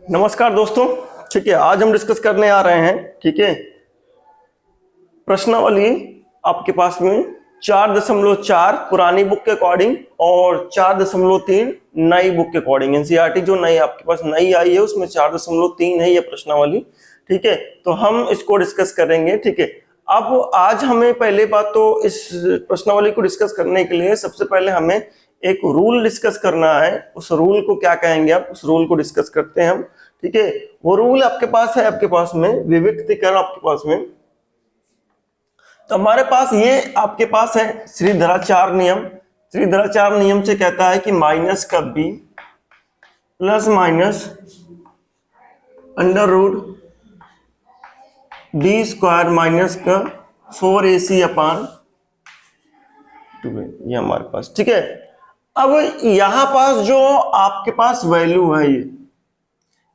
नमस्कार दोस्तों। ठीक है, आज हम डिस्कस करने आ रहे हैं। ठीक है, प्रश्नावली आपके पास में 4.4 पुरानी बुक के अकॉर्डिंग और 4.3 नई बुक के अकॉर्डिंग। एनसीईआरटी जो नई आपके पास नई आई है उसमें 4.3 है ये प्रश्नावली। ठीक है, तो हम इसको डिस्कस करेंगे। ठीक है, अब आज हमें पहले बात तो इस प्रश्नावली को डिस्कस करने के लिए सबसे पहले हमें एक रूल डिस्कस करना है। उस रूल को क्या कहेंगे, आप उस रूल को डिस्कस करते हैं हम। ठीक है, वो रूल आपके पास है, आपके पास में विविक्तीकरण आपके पास में। तो हमारे पास ये आपके पास है श्रीधराचार्य नियम। श्रीधराचार्य नियम से कहता है कि माइनस का B plus minus under root B square minus का 4ac अपान 2 ये हमारे पास। ठीक है, अब यहां पास जो आपके पास वैल्यू है ये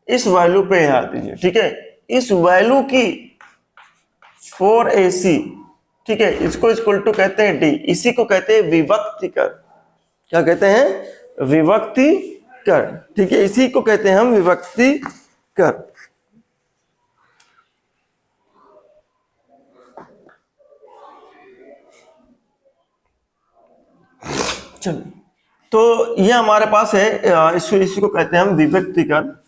इस वैल्यू पे ध्यान दीजिए। ठीक है, इस वैल्यू की 4ac, ठीक है, इसको इक्वल टू कहते हैं डी। इसी को कहते हैं विभक्तिकर। क्या कहते हैं? विभक्तिकर। ठीक है, इसी को कहते हैं हम विभक्तिकर। चलो, तो ये हमारे पास है, इसी को कहते हैं हम विभक्तिकर।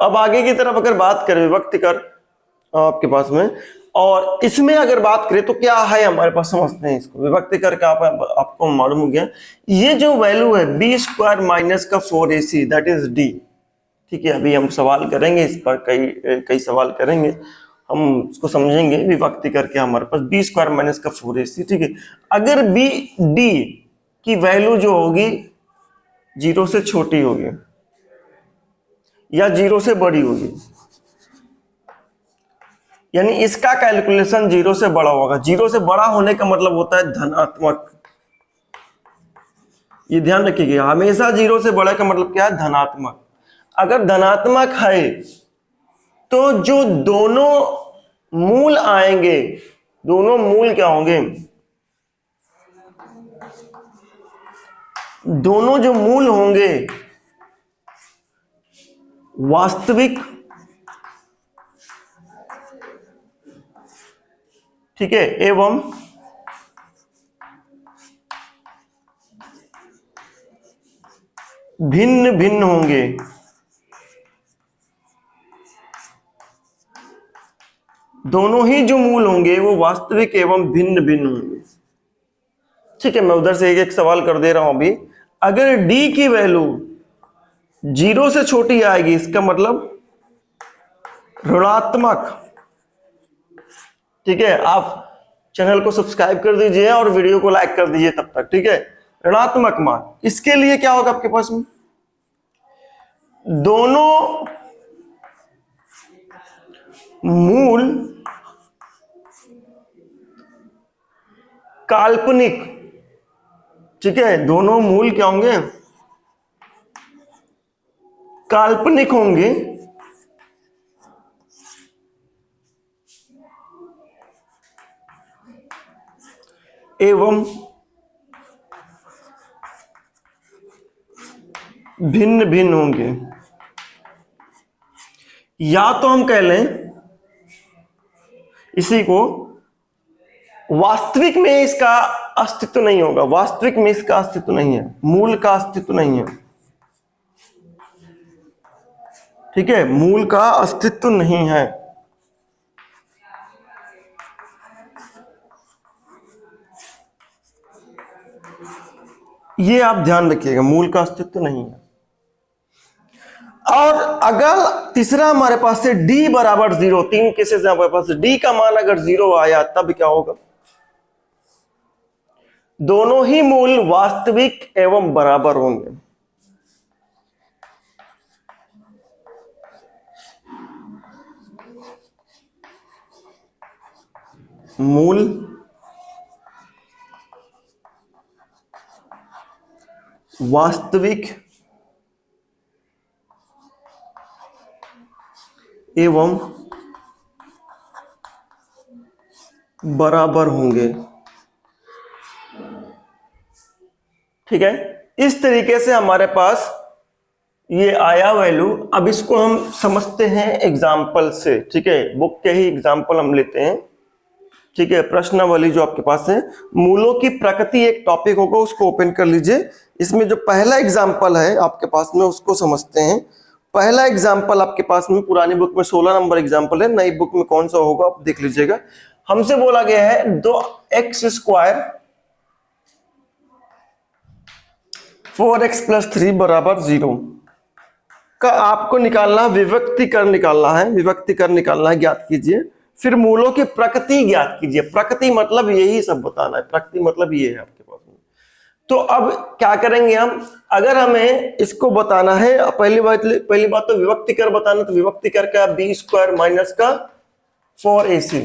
अब आगे की तरफ अगर बात करें विभक्तिकर आपके पास में, और इसमें अगर बात करें तो क्या है हमारे पास, समझते हैं इसको। विभक्तिकर का आपको मालूम हो गया, ये जो वैल्यू है बी स्क्वायर माइनस का 4ac दैट इज डी। ठीक है, अभी हम सवाल करेंगे इस पर, कई सवाल करेंगे, हम उसको समझेंगे। विभक्तिकर के हमारे पास बी स्क्वायर माइनस का 4ac। ठीक है, अगर बी डी की वैल्यू जो होगी 0 से छोटी होगी या 0 से बड़ी होगी, यानी इसका कैलकुलेशन 0 से बड़ा होगा। 0 से बड़ा होने का मतलब होता है धनात्मक। ये ध्यान रखिएगा, हमेशा 0 से बड़ा का मतलब क्या है? धनात्मक। अगर धनात्मक है तो जो दोनों मूल आएंगे, दोनों मूल क्या होंगे? दोनों जो मूल होंगे वास्तविक, ठीक है, एवं भिन्न भिन्न होंगे। दोनों ही जो मूल होंगे वो वास्तविक एवं भिन्न भिन्न होंगे। ठीक है, मैं उधर से एक एक सवाल कर दे रहा हूं अभी। अगर d की वैल्यू 0 से छोटी आएगी, इसका मतलब ऋणात्मक। ठीक है, आप चैनल को सब्सक्राइब कर दीजिए और वीडियो को लाइक कर दीजिए तब तक। ठीक है, ऋणात्मक मान, इसके लिए क्या होगा आपके पास में? दोनों मूल काल्पनिक। ठीक है, दोनों मूल क्या होंगे? काल्पनिक होंगे एवं भिन्न भिन्न होंगे। या तो हम कह लें इसी को, वास्तविक में इसका अस्तित्व नहीं होगा। वास्तविक में इसका अस्तित्व नहीं है, मूल का अस्तित्व नहीं है। ठीक है, मूल का अस्तित्व नहीं है। ये आप ध्यान रखिएगा, मूल का अस्तित्व नहीं है। और अगर तीसरा हमारे पास से d बराबर 0, 3 केसेस हमारे पास d का मान अगर 0 आया तब क्या होगा? दोनों ही मूल वास्तविक एवं बराबर होंगे। मूल वास्तविक एवं बराबर होंगे। ठीक है, इस तरीके से हमारे पास ये आया वैल्यू। अब इसको हम समझते हैं एग्जाम्पल से। ठीक है, बुक के ही एग्जाम्पल हम लेते हैं। ठीक है, प्रश्नावली जो आपके पास है, मूलों की प्रकृति एक टॉपिक होगा, उसको ओपन कर लीजिए। इसमें जो पहला एग्जाम्पल है आपके पास में उसको समझते हैं। पहला एग्जाम्पल आपके पास में पुरानी बुक में 16 नंबर एग्जाम्पल है, नई बुक में कौन सा होगा आप देख लीजिएगा। हमसे बोला गया है 2x² 4x+3 बराबर 0 का आपको निकालना, विभक्तीकरण निकालना है। विभक्तीकरण निकालना है, ज्ञात कीजिए। फिर मूलों की प्रकृति ज्ञात कीजिए। प्रकृति मतलब यही सब बताना है, प्रकृति मतलब ये है आपके पास में। तो अब क्या करेंगे हम, अगर हमें इसको बताना है, पहली बात तो विभक्तिकर बताना, तो विभक्तिकर का b² माइनस का 4ac।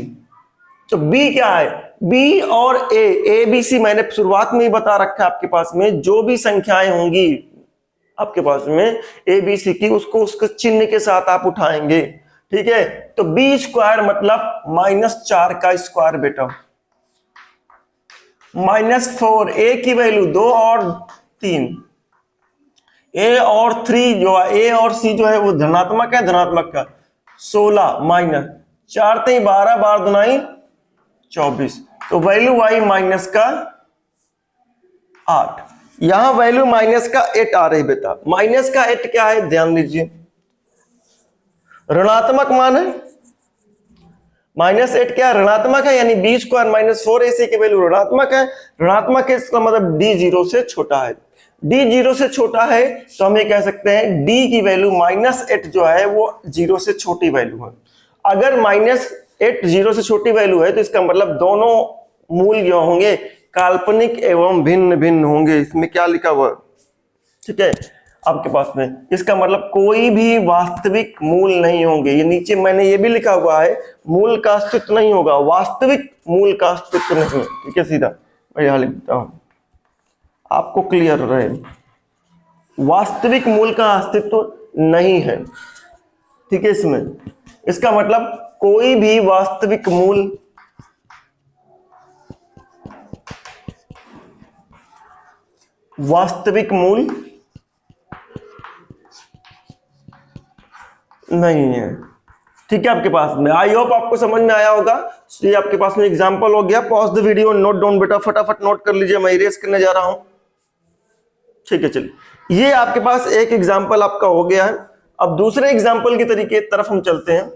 तो b क्या है, b और a b c मैंने शुरुआत में ही बता रखा है आपके पास में। जो भी संख्याएं होंगी आपके पास में a b c की, उसको उसके चिन्ह के साथ आप उठाएंगे। ठीक है, तो b² मतलब -4 का स्क्वायर बेटा, -4, a की वैल्यू 2 और 3, a और 3 जो है, a और c जो है वो धनात्मक है, धनात्मक का 16 माइनस 4 3 12 बार दुनाई 24, तो वैल्यू आई माइनस का 8। यहां वैल्यू माइनस का 8 आ रही बेटा। माइनस का 8 क्या है, ध्यान दीजिए, ऋणात्मक मान है। -8 क्या ऋणात्मक है, यानी b² - 4ac की वैल्यू ऋणात्मक है। ऋणात्मक है, इसका मतलब d 0 से छोटा है। d 0 से छोटा है तो हम ये कह सकते हैं d की वैल्यू -8 जो है वो 0 से छोटी वैल्यू है। अगर -8 0 से छोटी वैल्यू है तो इसका मतलब दोनों मूल जो होंगे काल्पनिक एवं भिन्न भिन्न होंगे। इसमें क्या लिखा हुआ, ठीक है आपके पास में, इसका मतलब कोई भी वास्तविक मूल नहीं होंगे। ये नीचे मैंने ये भी लिखा हुआ है, मूल का अस्तित्व नहीं होगा, वास्तविक मूल का अस्तित्व नहीं। ठीक है, सीधा मैं यहां लिख देता हूं आपको क्लियर रहे, वास्तविक मूल का अस्तित्व नहीं है। ठीक है, इसमें इसका मतलब कोई भी वास्तविक मूल नहीं है। ठीक है, आपके पास में, आई होप आपको समझ में आया होगा। ये आपके पास में एग्जांपल हो गया। Pause the video, note down बेटा, फटाफट नोट कर लीजिए, मैं इरेज करने जा रहा हूं। ठीक है, चलिए, ये आपके पास एक एग्जांपल आपका हो गया है। अब दूसरे एग्जांपल की तरीके तरफ हम चलते हैं।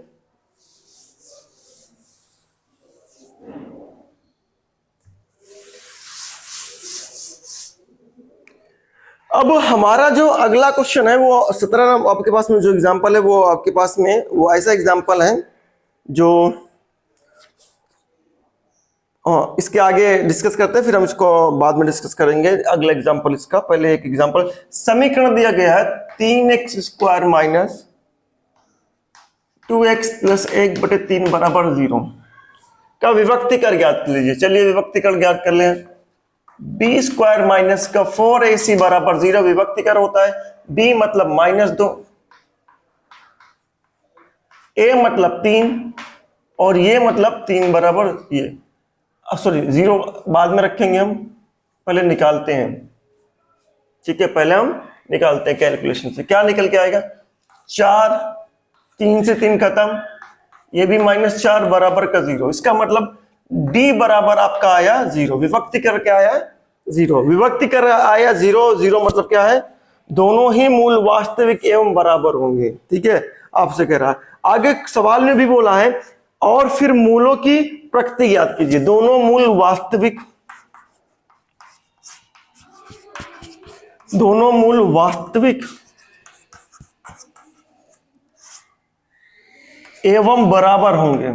अब हमारा जो अगला क्वेश्चन है वो 17 आपके पास में जो एग्जांपल है वो आपके पास में वो ऐसा एग्जांपल है जो इसके आगे डिस्कस करते हैं, फिर हम इसको बाद में डिस्कस करेंगे। अगला एग्जांपल इसका, पहले एक एग्जांपल, समीकरण दिया गया है 3x² - 2x + 1/3 बराबर 0 का विभक्तिकर ज्ञात कर लीजिए। चलिए विभक्तिकर ज्ञात कर लें। b² माइनस का 4ac बराबर 0 विभक्तिकर होता है। b मतलब -2, a मतलब 3 और ये मतलब 3 बराबर ये, सॉरी 0 बाद में रखेंगे, हम पहले निकालते हैं। ठीक है, पहले हम निकालते हैं कैलकुलेशन से। क्या निकल के आएगा, 4, 3 से 3 खत्म, ये भी -4 बराबर का 0। इसका मतलब d बराबर आपका आया 0, विभक्तिकर क्या आया 0, विभक्तिकर आया 0। 0 मतलब क्या है, दोनों ही मूल वास्तविक एवं बराबर होंगे। ठीक है, आपसे कह रहा है, आगे सवाल में भी बोला है, और फिर मूलों की प्रकृति ज्ञात कीजिए। दोनों मूल वास्तविक एवं बराबर होंगे।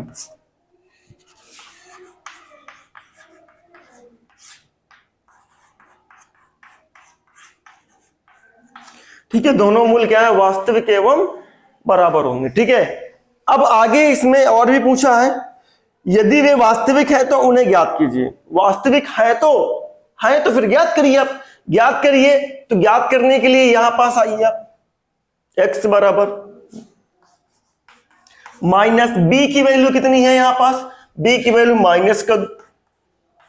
ठीक है, दोनों मूल क्या है, वास्तविक एवं बराबर होंगे। ठीक है, अब आगे इसमें और भी पूछा है, यदि वे वास्तविक है तो उन्हें ज्ञात कीजिए। वास्तविक है तो फिर ज्ञात करिए। आप ज्ञात करिए, तो ज्ञात करने के लिए यहां पास आइए आप, x बराबर -b की वैल्यू कितनी है, यहां पास b की वैल्यू माइनस का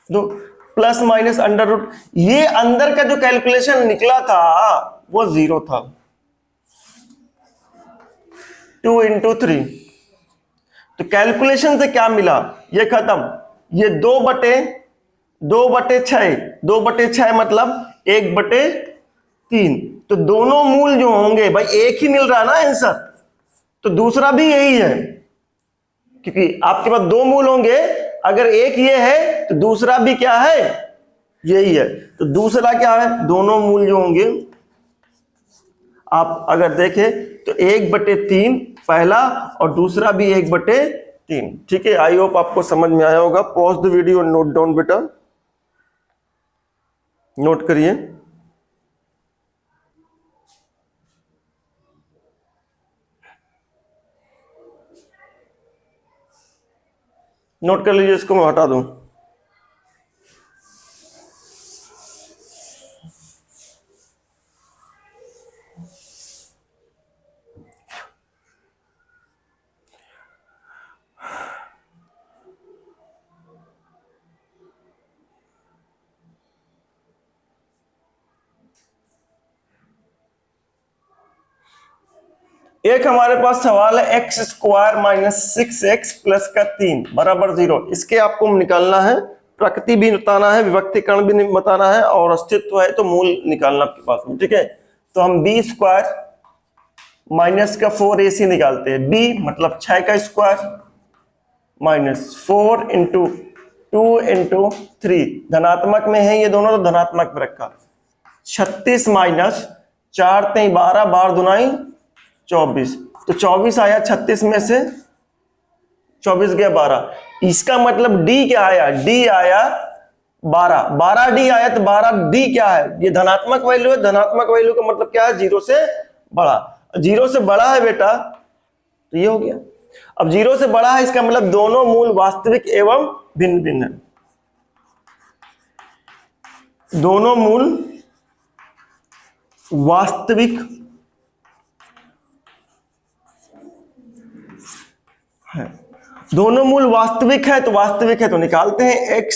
दो प्लस माइनस अंडर रूट, ये अंदर का जो कैलकुलेशन निकला था वो 0 था। 2 इंटू 3, तो कैलकुलेशन से क्या मिला, ये खत्म, ये 2/6, 2/6 मतलब 1/3, तो दोनों मूल जो होंगे भाई एक ही मिल रहा है ना आंसर, तो दूसरा भी यही है, क्योंकि आपके पास 2 मूल होंगे, अगर एक ये है तो दूसरा भी क्या है, यही है, तो दूसरा क्या है, दोनों मूल जो होंगे आप अगर देखें तो 1/3 पहला और दूसरा भी 1/3। ठीक है, आई होप आपको समझ में आया होगा। Pause the video, note down बेटा, नोट करिए। नोट कर लीजिए, इसको मैं हटा दूं। एक हमारे पास सवाल है x² - 6x + 3 = 0। इसके आपको निकालना है, प्रकृति भी बताना है, विभक्तिकरण भी बताना है, और अस्तित्व है तो मूल निकालना आपके पास में। ठीक है, तो हम b² - 4ac निकालते हैं। b मतलब 6 का स्क्वायर माइनस 4 × 2 × 3, धनात्मक में है ये दोनों, तो धनात्मक में रखा। 36 माइनस 4 × 12, 12 दूनाई 24, तो 24 आया 36 में से, 24 गया 12। इसका मतलब d क्या आया, d आया 12, 12d आया, तो 12d क्या है, ये धनात्मक वैल्यू है। धनात्मक वैल्यू का मतलब क्या है, 0 से बड़ा। 0 से बड़ा है बेटा, तो ये हो गया। अब 0 से बड़ा है, इसका मतलब दोनों मूल वास्तविक एवं भिन्न भिन्न है। दोनों मूल वास्तविक है, दोनों मूल वास्तविक है, तो वास्तविक है तो निकालते हैं। x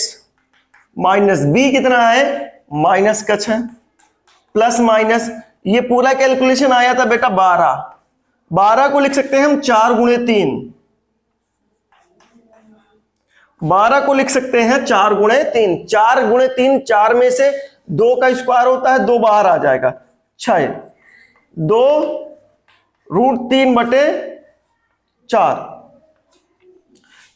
माइनस b कितना है, -6 प्लस माइनस, ये पूरा कैलकुलेशन आया था बेटा 12। 12 को लिख सकते हैं हम 4 × 3, 12 को लिख सकते हैं 4 × 3। 4 × 3, 4 में से 2 का स्क्वायर होता है, 2 बाहर आ जाएगा, 6, 2 √3/4,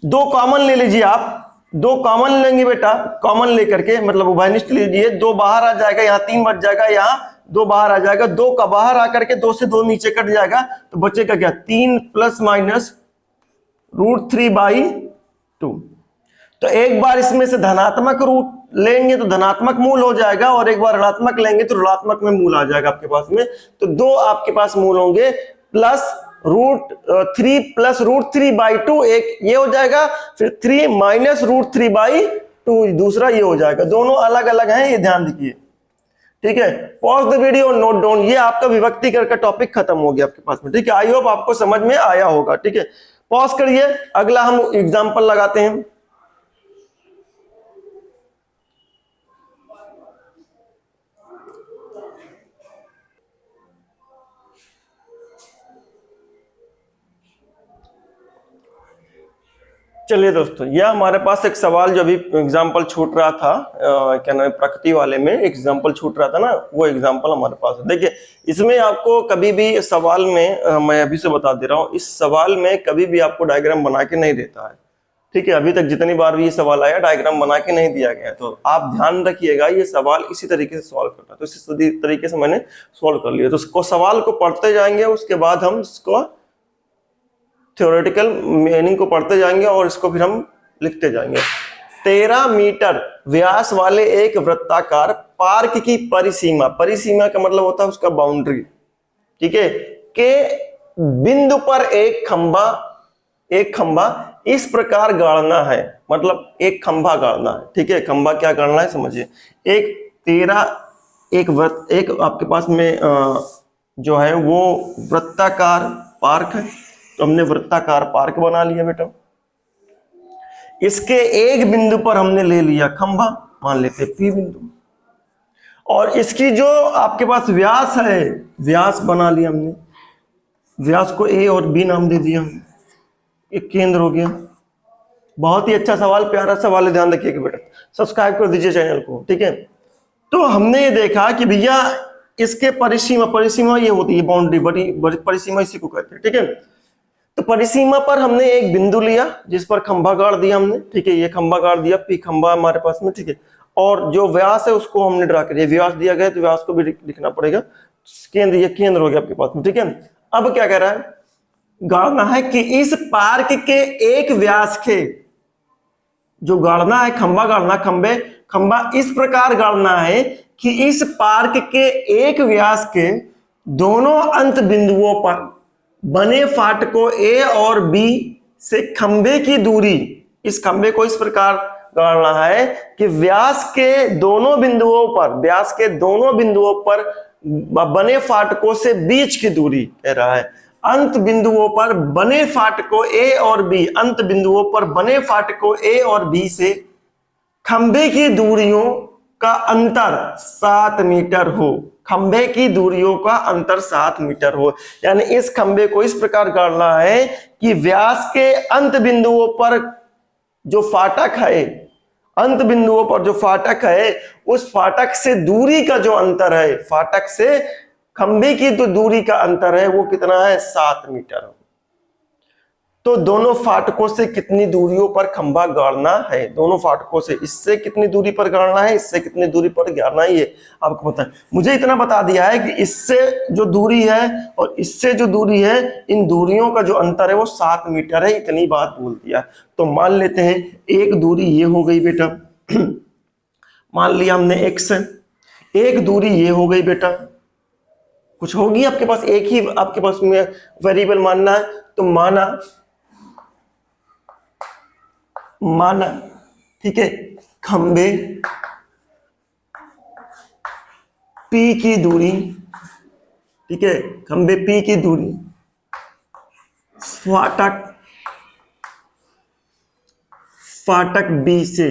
2 कॉमन ले लीजिए आप, 2 कॉमन लेंगे बेटा, कॉमन लेकर के मतलब उभयनिष्ठ लीजिए, 2 बाहर आ जाएगा, यहाँ 3 बच जाएगा, यहाँ 2 बाहर आ जाएगा, 2 का बाहर आकर के 2 से 2 नीचे कट जाएगा, तो बचेगा क्या, 3 ± √3/2। तो एक बार इसमें से धनात्मक रूट लेंगे तो धनात्मक मूल हो जाएगा, और एक बार ऋणात्मक लेंगे तो ऋणात्मक में मूल आ जाएगा आपके पास में। तो 2 आपके पास मूल होंगे, प्लस √3 + √3/2 एक ये हो जाएगा, फिर 3 - √3/2 दूसरा ये हो जाएगा। दोनों अलग अलग हैं, ये ध्यान रखिए। ठीक है, pause the video, note down. ये आपका विभक्तिकरण का टॉपिक खत्म हो गया आपके पास में। ठीक है, आई होप आपको समझ में आया होगा। ठीक है, पॉज करिए, अगला हम एग्जांपल लगाते हैं। चलिए दोस्तों, यह हमारे पास एक सवाल जो अभी एग्जाम्पल छूट रहा था, क्या नाम है, प्रकृति वाले में एग्जाम्पल छूट रहा था ना, वो एग्जाम्पल हमारे पास है। देखिए, इसमें आपको कभी भी सवाल में मैं अभी से बता दे रहा हूँ, इस सवाल में कभी भी आपको डायग्राम बना के नहीं देता है। ठीक है, अभी तक जितनी बार भी ये सवाल आया डायग्राम बना के नहीं दिया गया, तो आप ध्यान रखिएगा, ये सवाल इसी तरीके से सॉल्व करना। तो इसी तरीके से मैंने सॉल्व कर लिया। तो उसको सवाल को पढ़ते जाएंगे, उसके बाद हम इसको थ्योरेटिकल मीनिंग को पढ़ते जाएंगे, और इसको फिर हम लिखते जाएंगे। 13 मीटर व्यास वाले एक वृत्ताकार पार्क की परिसीमा, परिसीमा का मतलब होता है उसका बाउंड्री, ठीक है, के बिंदु पर एक खंभा इस प्रकार गाड़ना है। मतलब एक खंभा गाड़ना है। ठीक है, खंभा क्या गाड़ना है समझिए। एक आपके पास में जो है वो वृत्ताकार पार्क है, तो हमने वृत्ताकार पार्क बना लिया बेटा। इसके एक बिंदु पर हमने ले लिया खंभा, मान लेते P बिंदु, और इसकी जो आपके पास व्यास है, व्यास बना लिया हमने, व्यास को A और B नाम दे दिया, एक केंद्र हो गया। बहुत ही अच्छा सवाल, प्यारा सवाल है, ध्यान रखिएगा बेटा, सब्सक्राइब कर दीजिए चैनल को, ठीक है। तो हमने ये देखा कि भैया इसके परिसीमा, परिसीमा ये होती है बाउंड्री, बड़ी परिसीमा इसी को कहते हैं, ठीक है। तो परिसीमा पर हमने एक बिंदु लिया जिस पर खंभा गाड़ दिया हमने, ठीक है, ये खंभा गाड़ दिया, P खंभा हमारे पास में, ठीक है, और जो व्यास है उसको हमने ड्रा कर दिया, व्यास दिया गया तो व्यास को भी लिखना पड़ेगा, केंद्र, ये केंद्र हो गया आपके पास में, ठीक है। अब क्या कह रहा है, गाड़ना है कि इस पार्क के एक व्यास के, जो गाड़ना है, खंभा गाड़ना, खंभा इस प्रकार गाड़ना है कि इस पार्क के एक व्यास के दोनों अंत बिंदुओं पर बने फाटकों A और B से खंभे की दूरी, इस खंभे को इस प्रकार गाड़ना है कि व्यास के दोनों बिंदुओं पर, व्यास के दोनों बिंदुओं पर बने फाटकों से बीच की दूरी कह रहा है, अंत बिंदुओं पर बने फाटकों A और B, अंत बिंदुओं पर बने फाटकों A और B से खंभे की दूरियों का अंतर 7 मीटर हो, खंभे की दूरियों का अंतर 7 मीटर हो। यानी इस खंभे को इस प्रकार गाड़ना है कि व्यास के अंत बिंदुओं पर जो फाटक है, अंत बिंदुओं पर जो फाटक है, उस फाटक से दूरी का जो अंतर है, फाटक से खंभे की जो दूरी का अंतर है वो कितना है, 7 मीटर। तो दोनों फाटकों से कितनी दूरियों पर खंभा गाड़ना है, दोनों फाटकों से, इससे कितनी दूरी पर गाड़ना है, इससे कितनी दूरी पर गाड़ना है, ये आपको पता है। मुझे इतना बता दिया है कि इससे जो दूरी है और इससे जो दूरी है, इन दूरियों का जो अंतर है वो 7 मीटर है, इतनी बात बोल दिया। तो मान लेते हैं एक दूरी ये हो गई बेटा, मान लिया हमने x, एक दूरी ये हो गई बेटा, कुछ होगी आपके पास, एक ही आपके पास में वेरिएबल मानना है, तो माना, ठीक है, खंबे P की दूरी, ठीक है, खंबे P की दूरी फाटक B से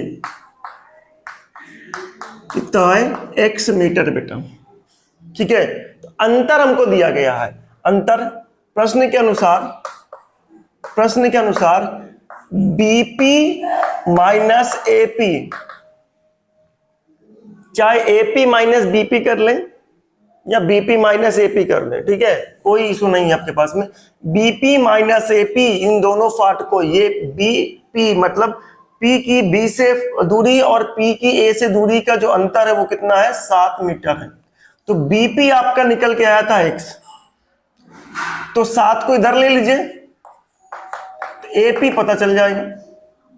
कितना है, x मीटर बेटा, ठीक है। तो अंतर हमको दिया गया है, अंतर प्रश्न के अनुसार BP माइनस AP, चाहे AP माइनस BP कर लें या BP माइनस AP कर लें, ठीक है, कोई इशू नहीं है आपके पास में। BP माइनस AP, इन दोनों फाटकों, ये BP मतलब P की B से दूरी और P की A से दूरी का जो अंतर है वो कितना है, 7 मीटर है। तो BP आपका निकल के आया था x, तो 7 को इधर ले लीजिए, तो AP पता चल जाएगा।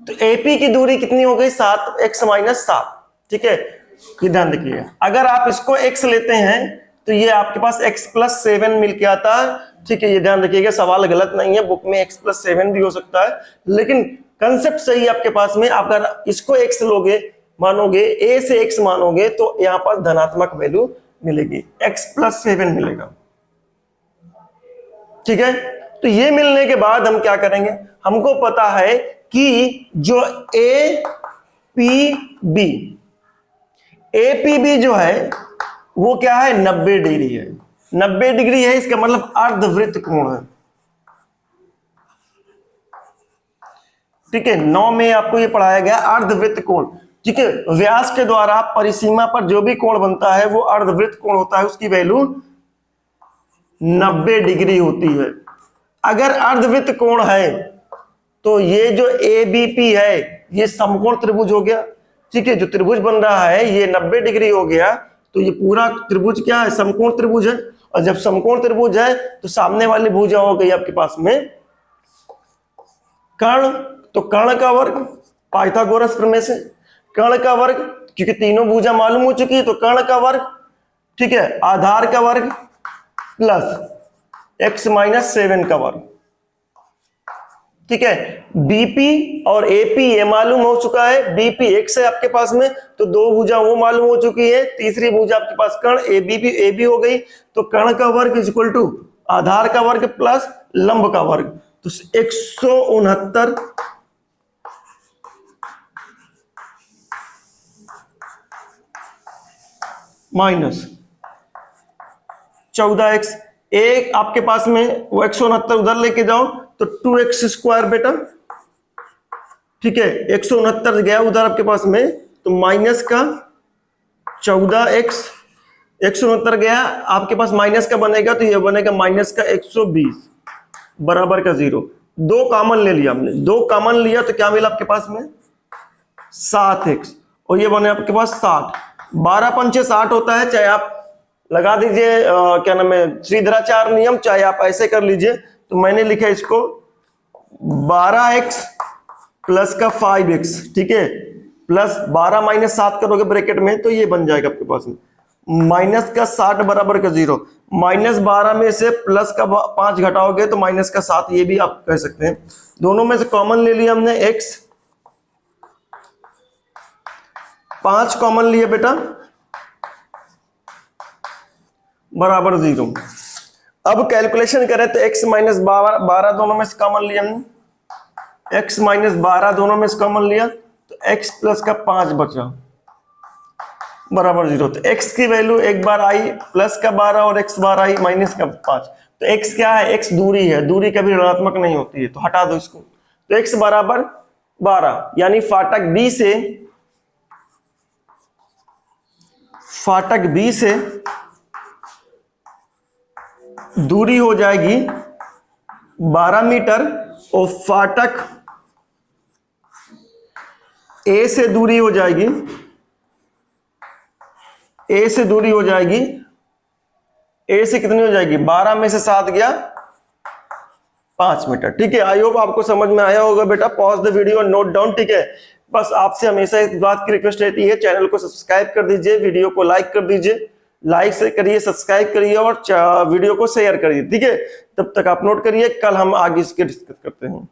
तो AP की दूरी कितनी हो गई, 7x माइनस 7, ठीक है। ये ध्यान रखिए, अगर आप इसको x लेते हैं तो ये आपके पास x प्लस 7 मिल के आता है, ठीक है। ये ध्यान रखिएगा, सवाल गलत नहीं है, बुक में x प्लस 7 भी हो सकता है, लेकिन कंसेप्ट सही है आपके पास में। आप अगर इसको x लोगे, मानोगे, a से x मानोगे, तो यहां पर धनात्मक वैल्यू मिलेगी, x प्लस 7 मिलेगा, ठीक है। तो ये मिलने के बाद हम क्या करेंगे, हमको पता है कि जो APB जो है वो क्या है, 90 डिग्री है, 90 डिग्री है, इसका मतलब अर्धवृत्त कोण है, ठीक है। 9 में आपको ये पढ़ाया गया अर्धवृत्त कोण, ठीक है। व्यास के द्वारा परिसीमा पर जो भी कोण बनता है वो अर्धवृत्त कोण होता है, उसकी वैल्यू 90 डिग्री होती है। अगर अर्धवृत्त कोण है तो ये जो ABP है ये समकोण त्रिभुज हो गया, ठीक है। जो त्रिभुज बन रहा है ये 90 डिग्री हो गया, तो ये पूरा त्रिभुज क्या है, समकोण त्रिभुज है। और जब समकोण त्रिभुज है तो सामने वाली भुजा हो गई आपके पास में कर्ण, तो कर्ण का वर्ग, पाइथागोरस प्रमेय से कर्ण का वर्ग, क्योंकि तीनों भुजा मालूम हो चुकी है, तो कर्ण का वर्ग, ठीक है, आधार का वर्ग प्लस x माइनस 7 का वर्ग, ठीक है। BP और AP ये मालूम हो चुका है, BP x है आपके पास में, तो दो भुजा वो मालूम हो चुकी है, तीसरी भुजा आपके पास कर्ण AB हो गई, तो कर्ण का वर्ग इज इक्वल टू आधार का वर्ग प्लस लंब का वर्ग, तो 169 माइनस 14x, एक आपके पास में वो 169 उधर लेके जाओ तो 2x स्क्वायर बेटा, ठीक है, 169 गया उधर आपके पास में तो माइनस का 14x, 169 गया आपके पास माइनस का बनेगा तो ये बनेगा माइनस का 120 बराबर का 0। दो कॉमन ले लिया हमने, दो कॉमन लिया तो क्या मिला आपके पास में 7x और ये बने आपके पास 60। 12 पंचे 60 होता है, चाहे आप लगा दीजिए क्या नाम है श्रीधराचार्य नियम, चाहे आप ऐसे कर लीजिए। तो मैंने लिखा इसको 12x प्लस का 5x, ठीक है, प्लस 12 माइनस 7 करोगे ब्रैकेट में तो ये बन जाएगा आपके पास में माइनस का 60 बराबर का 0। माइनस 12 में से प्लस का 5 घटाओगे तो माइनस का 7, ये भी आप कह सकते हैं। दोनों में से कॉमन ले लिया हमने x, 5 कॉमन लिए बेटा बराबर 0। अब कैलकुलेशन करें तो x माइनस 12 दोनों में से कॉमन लिया हमने, x माइनस 12 दोनों में से कॉमन लिया तो x प्लस का 5 बचा बराबर 0। तो x की वैल्यू एक बार आई प्लस का 12 और x बार आई माइनस का 5। तो x क्या है, x दूरी है, दूरी कभी ऋणात्मक नहीं होती है तो हटा दो इसको। तो x बराबर 12 यानी फाटक B से दूरी हो जाएगी 12 मीटर और फाटक A से दूरी हो जाएगी, A से दूरी हो जाएगी, A से कितनी हो जाएगी 12 में से 7 गया 5 मीटर, ठीक है। आई होप आपको समझ में आया होगा बेटा। पॉज द वीडियो और नोट डाउन, ठीक है। बस आपसे हमेशा इस बात की रिक्वेस्ट रहती है, चैनल को सब्सक्राइब कर दीजिए, वीडियो को लाइक कर दीजिए, लाइक से करिए, सब्सक्राइब करिए और वीडियो को शेयर करिए, ठीक है। तब तक आप नोट करिए, कल हम आगे इसके डिस्कस करते हैं।